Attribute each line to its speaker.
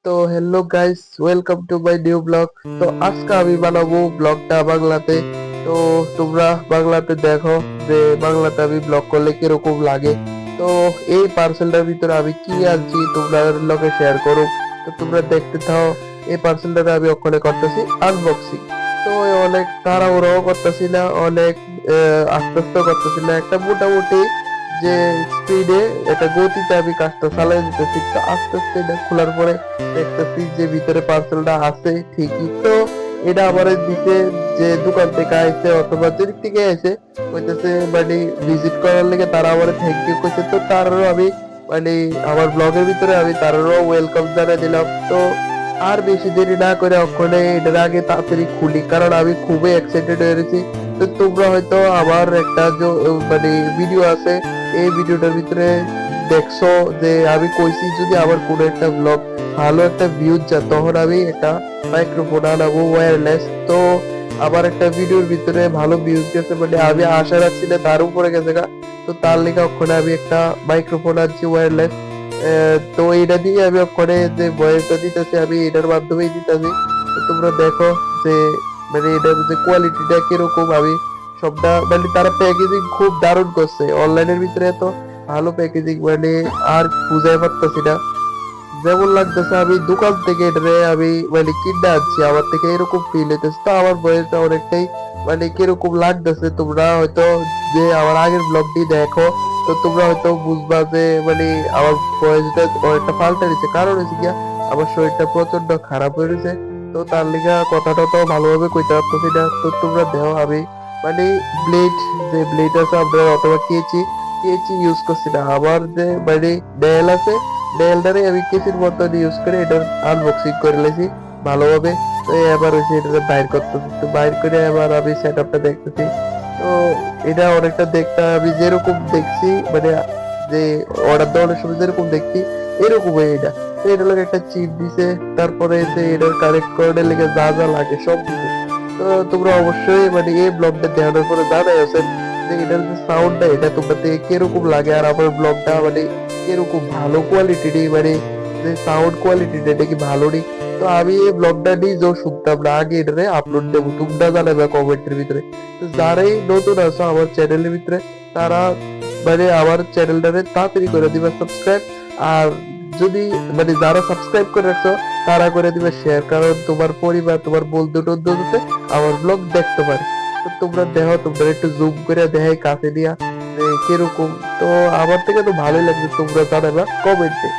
Speaker 1: তো hello guys, welcome to my new blog. তো আজকে আমি বানাবো ব্লগটা বাংলাতে। তো তোমরা বাংলাতে দেখো যে বাংলাতে আমি ব্লগ করলে কিরকম লাগে। তো এই পার্সেলটার ভিতরে আমি কি আনছি তোমরা লোকে শেয়ার করো। তো তোমরা দেখতে থাও। এই পার্সেলটাতে আমি ওখানে করতেছি আনবক্সিং। তো অনেক তাড়াহুড়াও করতেছি না, অনেক আস্তে আস্তে করতেছি না, একটা মোটামুটি যে স্পিডে এটা গতিতে আমি কাজটা চালাই দিতেছি। তো আস্তে আস্তে এটা খোলার পরে দেখতেছি যে ভিতরে পার্সেলটা আছে ঠিকই। তো এটা আমার দিতে যে দোকান থেকে আইছে অথবা যেদিক থেকে আইছে কইতেছে মানে ভিজিট করার লেগে তারা আমার থ্যাংক ইউ কইছে। তো তারও আমি মানে আমার ব্লগের ভিতরে আমি তারও ওয়েলকাম জানাই দিলাম। তো আর বেশি দেরি না করে ওখানে এটার আগে তাড়াতাড়ি খুলি, কারণ আমি খুবই এক্সাইটেড হয়ে গেছি। তো তোমরা হয়তো আমার একটা যে মানে ভিডিও আছে, এই ভিডিওটার ভিতরে দেখছো যে আমি কইছি যদি আমার কোনো একটা ব্লগ ভালো একটা ভিউজ যায় তখন আমি একটা মাইক্রোফোন আনাবো ওয়্যারলেস। তো আমার একটা ভিডিওর ভিতরে ভালো ভিউজ গেছে, মানে আমি আশা রাখছি না তার উপরে গেছে গা। তো তার লেগে ওখানে আমি একটা মাইক্রোফোন আনছি ওয়্যারলেস। তো এটা দিয়ে আমি ওখানে যে ভয়েসটা দিতেছি আমি এটার মাধ্যমেই দিতেছি। তো তোমরা দেখো যে মানে এটার যে কোয়ালিটিটা কিরকম। আমি সবটা মানে তারা প্যাকেজিং খুব দারুণ করছে, অনলাইনের ভিতরে এত ভালো প্যাকেজিং মানে আর বুঝাই পারতেছি না। যেমন লাগতেছে আমি দোকান থেকে এটারে আমি মানে কিনে আনছি, আমার থেকে এরকম ফিল হইতেছে। তো আমার বয়সটা অনেকটাই মানে কিরকম লাগতেছে তোমরা হয়তো যে আমার আগের ব্লগটি দেখো তো তোমরা হয়তো বুঝবা যে মানে আমার বয়সটা অনেকটা পাল্টে দিচ্ছে। কারণ হচ্ছে গিয়া আমার শরীরটা প্রচন্ড খারাপ হয়ে গেছে। তো তার লিগা কথাটা তো ভালোভাবে কইতে পারতেছি না। তো তোমরা দেখো আমি মানে ব্লেড, যে ব্লেড আছে আপনার অথবা কেচি, কেচি ইউজ করছি না। আমার যে মানে নেল আছে, নেলটারে আমি কেচির মতন ইউজ করে এটার আনবক্সিং করে লেছি ভালোভাবে। তো এবার হচ্ছে এটা বাইর করতেছি। তো বাইর করে এবার আমি সেট আপটা দেখতেছি। তো এটা অনেকটা দেখতে আমি যেরকম দেখছি মানে যে অর্ডার দেওয়ার সময় যেরকম দেখছি এরকমই এটা। তো এটা লাগে একটা চিপ দিছে, তারপরে যে এটার কানেক্ট করার লেগে যা যা লাগে সব দিছে। তো তোমরা অবশ্যই মানে এই ব্লগটা দেখানোর পরে জানাই আছে যে এটার যে সাউন্ডটা এটা তোমরা থেকে কিরকম লাগে, আর আমার ব্লগটা মানে কিরকম ভালো কোয়ালিটির, মানে যে সাউন্ড কোয়ালিটিটা এটা কি ভালো নি। তো আমি এই ব্লগটা নিজেও শুনতাম না, আগে এটারে আপলোড দেবো, তোমরা জানাবে কমেন্টের ভিতরে। তো যারাই নতুন আছো আমার চ্যানেলের ভিতরে তারা মানে আমার চ্যানেলটারে তাড়াতাড়ি করে দিবে সাবস্ক্রাইব। আর যদি মানে যারা সাবস্ক্রাইব করে রাখছো তারা করে দিবে শেয়ার, কারণ তোমার পরিবার তোমার বন্ধু টন্ধু যাতে আমার ব্লগ দেখতে পারে। তো তোমরা দেখো, তোমরা একটু জুম করে দেখাই কাছে দিয়া যে কিরকম। তো আমার থেকে তো ভালোই লাগছে, তোমরা জানাবা কমেন্টে।